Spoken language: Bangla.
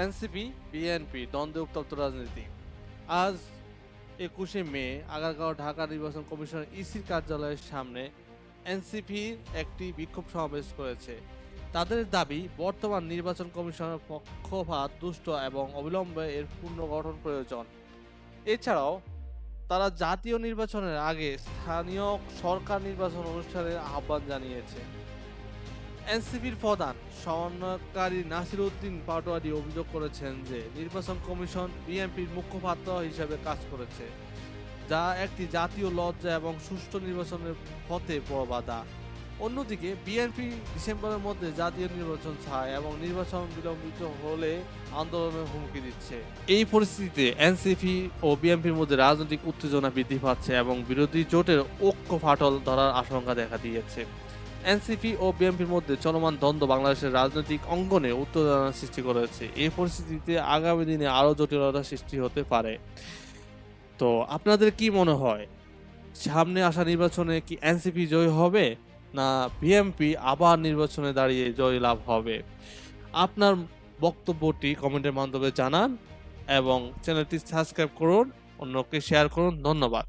এনসিপি বিএনপি দ্বন্দ্বে উত্তপ্ত রাজনীতি। আজ 21শে মে আগারগাঁও ঢাকা নির্বাচন কমিশনের ইসির কার্যালয়ের সামনে এনসিপি একটি বিক্ষোভ সমাবেশ করেছে। তাদের দাবি, বর্তমান নির্বাচন কমিশনের পক্ষপাত দুষ্ট এবং অবিলম্বে এর পুনর্গঠন প্রয়োজন। এছাড়াও তারা জাতীয় নির্বাচনের আগে স্থানীয় সরকার নির্বাচন অনুষ্ঠানের আহ্বান জানিয়েছে। এনসিপির প্রধান সমন্বয়কারী নাসির উদ্দিন পাটোয়ারি অভিযোগ করেছেন যে নির্বাচন কমিশন বিএনপির মুখপাত্র হিসেবে কাজ করেছে, যা একটি জাতীয় লজ্জা এবং সুষ্ঠু নির্বাচনের পথে বড় বাধা। অন্যদিকে বিএনপি ডিসেম্বরের মধ্যে জাতীয় নির্বাচন চায় এবং নির্বাচন বিলম্বিত হলে আন্দোলনের হুমকি দিচ্ছে। এই পরিস্থিতিতে এনসিপি ও বিএনপির মধ্যে রাজনৈতিক উত্তেজনা বৃদ্ধি পাচ্ছে এবং বিরোধী জোটের ঐক্য ফাটল ধরার আশঙ্কা দেখা দিয়েছে। এনসিপি ও বিএনপির মধ্যে চলমান দ্বন্দ্ব বাংলাদেশের রাজনৈতিক অঙ্গনে উত্তেজনা সৃষ্টি করেছে। এই পরিস্থিতিতে আগামী দিনে আরো জটিলতা সৃষ্টি হতে পারে। তো আপনাদের কি মনে হয়, সামনে আসা নির্বাচনে কি এনসিপি জয়ী হবে, না বিএনপি আবার নির্বাচনে দাঁড়িয়ে জয় লাভ হবে? আপনার বক্তব্যটি কমেন্টের মাধ্যমে জানান এবং চ্যানেলটি সাবস্ক্রাইব করুন, অন্যকে শেয়ার করুন। ধন্যবাদ।